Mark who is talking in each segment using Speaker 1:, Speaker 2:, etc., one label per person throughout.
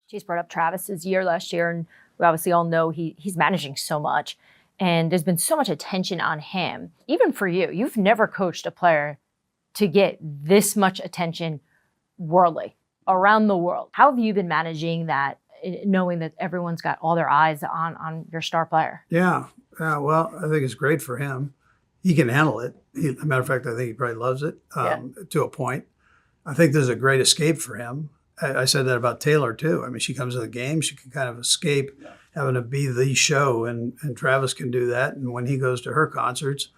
Speaker 1: Chase brought up Travis's year last year, and we obviously all know he's managing so much. And there's been so much attention on him. Even for you, you've never coached a player to get this much attention worldly, around the world. How have you been managing that, knowing that everyone's got all their eyes on your star player?
Speaker 2: Yeah. Well, I think it's great for him. He can handle it. As a matter of fact, I think he probably loves it to a point. I think there's a great escape for him. I said that about Taylor, too. I mean, she comes to the game, she can kind of escape having to be the show, and Travis can do that. And when he goes to her concerts,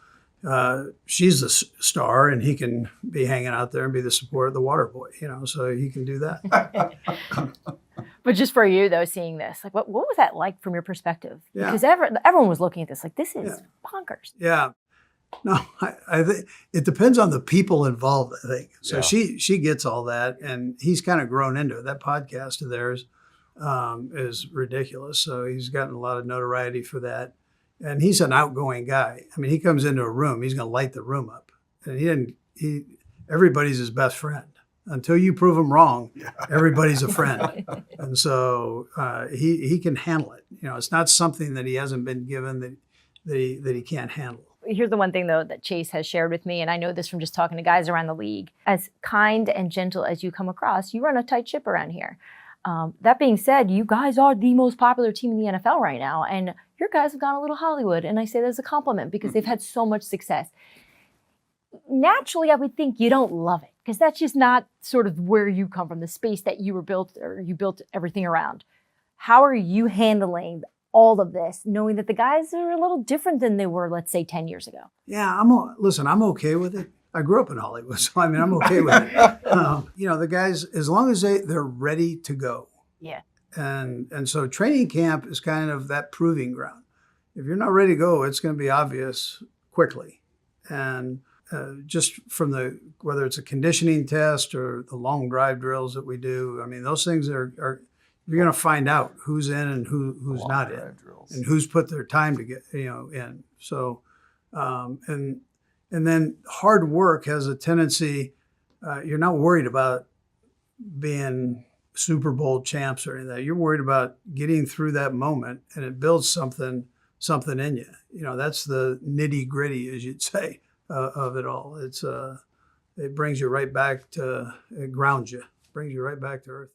Speaker 2: she's the star, and he can be hanging out there and be the support of the water boy, so he can do that.
Speaker 1: But just for you, though, seeing this, like, what was that like from your perspective?
Speaker 2: Yeah.
Speaker 1: Because everyone was looking at this like, this is bonkers.
Speaker 2: Yeah. No, I think it depends on the people involved, I think. So she gets all that, and he's kind of grown into it. That podcast of theirs is ridiculous. So he's gotten a lot of notoriety for that. And he's an outgoing guy. I mean, he comes into a room, he's going to light the room up. And everybody's his best friend. Until you prove him wrong, everybody's a friend. And so he can handle it. It's not something that he hasn't been given that he can't handle.
Speaker 1: Here's the one thing, though, that Chase has shared with me, and I know this from just talking to guys around the league. As kind and gentle as you come across, you run a tight ship around here. That being said, you guys are the most popular team in the NFL right now, and your guys have gone a little Hollywood, and I say that as a compliment because they've had so much success. Naturally, I would think you don't love it because that's just not sort of where you come from, the space that you were built, or you built everything around. How are you handling all of this, knowing that the guys are a little different than they were, let's say, 10 years ago?
Speaker 2: Yeah, I'm okay with it. I grew up in Hollywood, so I'm okay with it. The guys, as long as they're ready to go.
Speaker 1: Yeah.
Speaker 2: And so training camp is kind of that proving ground. If you're not ready to go, it's going to be obvious quickly. And just from whether it's a conditioning test or the long drive drills that we do, I mean, those things are you're going to find out who's in and who's not in, and who's put their time to get in. So, and then hard work has a tendency. You're not worried about being Super Bowl champs or anything. You're worried about getting through that moment, and it builds something in you. That's the nitty gritty, as you'd say, of it all. It brings you right back to, it grounds you, brings you right back to earth.